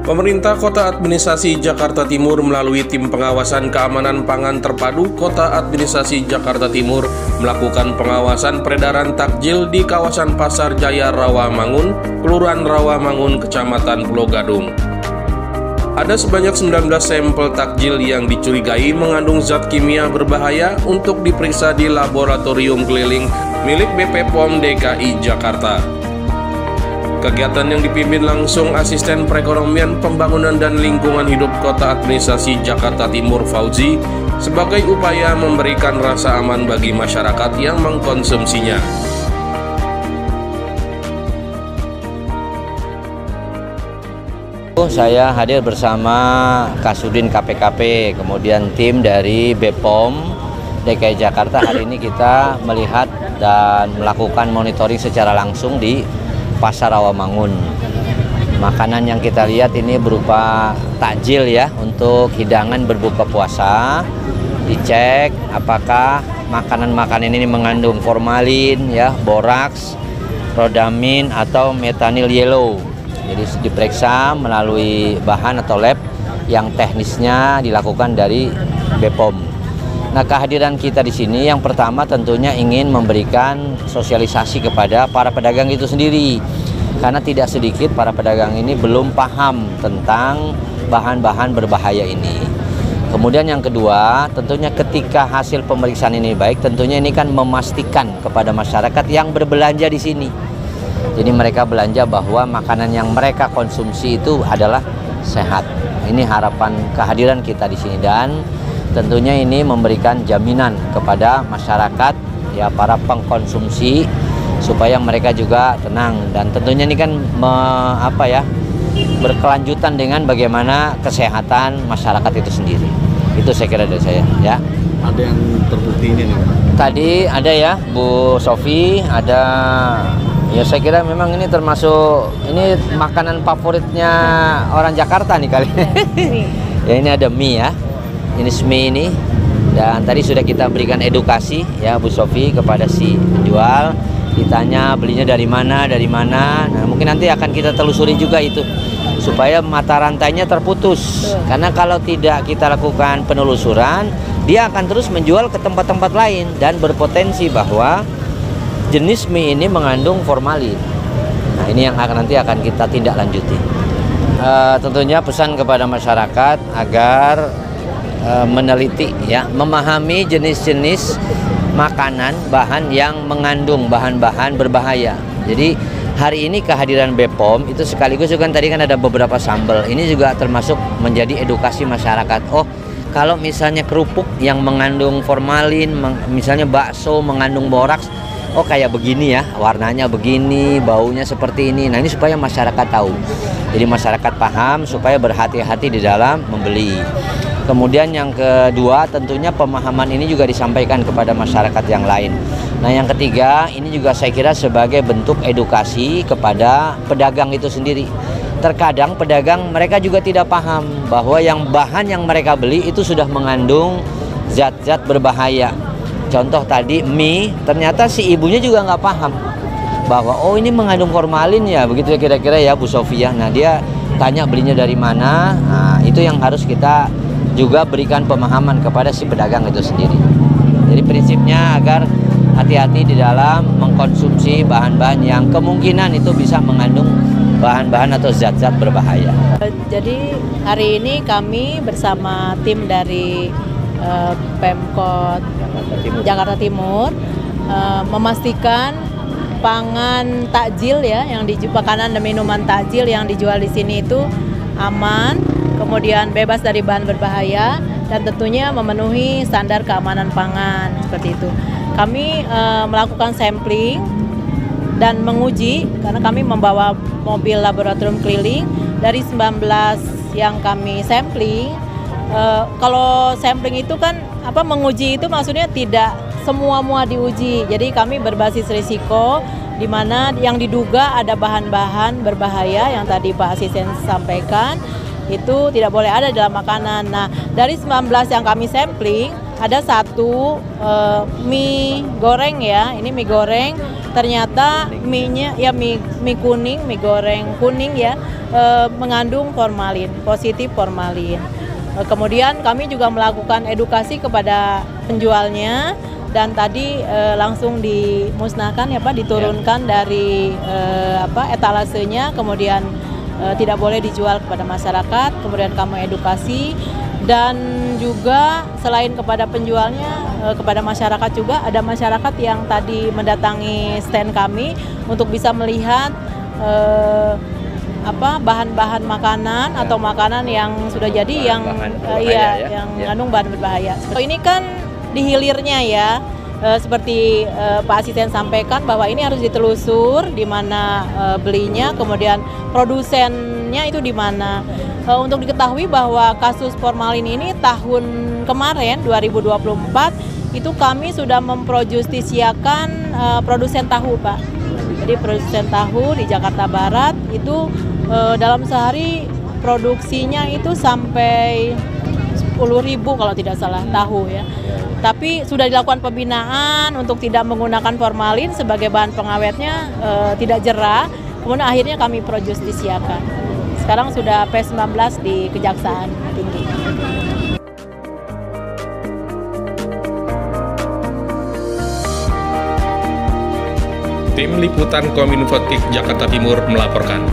Pemerintah Kota Administrasi Jakarta Timur melalui Tim Pengawasan Keamanan Pangan Terpadu Kota Administrasi Jakarta Timur melakukan pengawasan peredaran takjil di kawasan Pasar Jaya Rawamangun, Kelurahan Rawamangun, Kecamatan Pulau Gadung. Ada sebanyak 19 sampel takjil yang dicurigai mengandung zat kimia berbahaya untuk diperiksa di laboratorium keliling milik BP POM DKI Jakarta. Kegiatan yang dipimpin langsung Asisten Perekonomian Pembangunan dan Lingkungan Hidup Kota Administrasi Jakarta Timur Fauzi sebagai upaya memberikan rasa aman bagi masyarakat yang mengkonsumsinya. Saya hadir bersama Kasudin KPKP, kemudian tim dari BPOM DKI Jakarta. Hari ini kita melihat dan melakukan monitoring secara langsung di Pasar Rawamangun. Makanan yang kita lihat ini berupa takjil ya, untuk hidangan berbuka puasa. Dicek apakah makanan-makanan ini mengandung formalin ya, boraks, rodamin atau metanil yellow. Jadi diperiksa melalui bahan atau lab yang teknisnya dilakukan dari BPOM. Nah, kehadiran kita di sini yang pertama tentunya ingin memberikan sosialisasi kepada para pedagang itu sendiri. Karena tidak sedikit para pedagang ini belum paham tentang bahan-bahan berbahaya ini. Kemudian yang kedua, tentunya ketika hasil pemeriksaan ini baik, tentunya ini kan memastikan kepada masyarakat yang berbelanja di sini. Jadi mereka belanja bahwa makanan yang mereka konsumsi itu adalah sehat. Ini harapan kehadiran kita di sini, dan tentunya ini memberikan jaminan kepada masyarakat ya, para pengkonsumsi, supaya mereka juga tenang. Dan tentunya ini kan berkelanjutan dengan bagaimana kesehatan masyarakat itu sendiri. Itu saya kira dari saya ya. Ada yang terbukti ini nih? Tadi ada ya Bu Sofi, ada ya, saya kira memang ini termasuk ini makanan favoritnya orang Jakarta nih kali. Ya, ini ada mie ya. Ini mie ini. Dan tadi sudah kita berikan edukasi ya Bu Sofi kepada si penjual. Ditanya belinya dari mana. Nah, mungkin nanti akan kita telusuri juga itu supaya mata rantainya terputus. Karena kalau tidak kita lakukan penelusuran, dia akan terus menjual ke tempat-tempat lain dan berpotensi bahwa jenis mie ini mengandung formalin. Nah, ini yang nanti akan kita tindak lanjuti. Tentunya pesan kepada masyarakat agar meneliti ya, memahami jenis-jenis makanan bahan yang mengandung bahan-bahan berbahaya. Jadi hari ini kehadiran BPOM itu sekaligus juga tadi kan ada beberapa sambal. Ini juga termasuk menjadi edukasi masyarakat. Oh, kalau misalnya kerupuk yang mengandung formalin, misalnya bakso mengandung boraks, oh kayak begini ya, warnanya begini, baunya seperti ini. Nah, ini supaya masyarakat tahu. Jadi masyarakat paham supaya berhati-hati di dalam membeli. Kemudian yang kedua, tentunya pemahaman ini juga disampaikan kepada masyarakat yang lain. Nah, yang ketiga, ini juga saya kira sebagai bentuk edukasi kepada pedagang itu sendiri. Terkadang pedagang mereka juga tidak paham bahwa yang bahan yang mereka beli itu sudah mengandung zat-zat berbahaya. Contoh tadi mie, ternyata si ibunya juga nggak paham bahwa oh ini mengandung formalin ya, begitu ya kira-kira ya Bu Sofia. Nah, dia tanya belinya dari mana. Nah, itu yang harus kita juga berikan pemahaman kepada si pedagang itu sendiri. Jadi prinsipnya agar hati-hati di dalam mengkonsumsi bahan-bahan yang kemungkinan itu bisa mengandung bahan-bahan atau zat-zat berbahaya. Jadi hari ini kami bersama tim dari Pemkot Jakarta Timur memastikan pangan takjil ya, yang makanan dan minuman takjil yang dijual di sini itu aman, kemudian bebas dari bahan berbahaya, dan tentunya memenuhi standar keamanan pangan seperti itu. Kami melakukan sampling dan menguji karena kami membawa mobil laboratorium keliling. Dari 19 yang kami sampling, kalau sampling itu kan menguji itu maksudnya tidak semua diuji. Jadi kami berbasis risiko, di mana yang diduga ada bahan-bahan berbahaya yang tadi Pak Asisten sampaikan itu tidak boleh ada dalam makanan. Nah, dari 19 yang kami sampling ada satu mie goreng ya, ini mie goreng ternyata mie-nya ya mie kuning, mie goreng kuning ya mengandung formalin, positif formalin. Kemudian kami juga melakukan edukasi kepada penjualnya dan tadi langsung dimusnahkan ya Pak, diturunkan dari etalasenya, kemudian tidak boleh dijual kepada masyarakat. Kemudian kami edukasi dan juga selain kepada penjualnya, kepada masyarakat juga ada masyarakat yang tadi mendatangi stand kami untuk bisa melihat bahan-bahan makanan atau makanan yang sudah jadi yang mengandung bahan berbahaya. Ini kan di hilirnya ya, seperti Pak Asisten sampaikan bahwa ini harus ditelusur di mana belinya, kemudian produsennya itu di mana. Untuk diketahui bahwa kasus formalin ini tahun kemarin 2024 itu kami sudah memprojustisiakan produsen tahu Pak. Jadi produsen tahu di Jakarta Barat itu dalam sehari produksinya itu sampai 10.000 kalau tidak salah tahu ya. Tapi sudah dilakukan pembinaan untuk tidak menggunakan formalin sebagai bahan pengawetnya, tidak jera. Kemudian akhirnya kami projustisiakan. Sekarang sudah P19 di Kejaksaan Tinggi. Tim Liputan Kominfo Jakarta Timur melaporkan.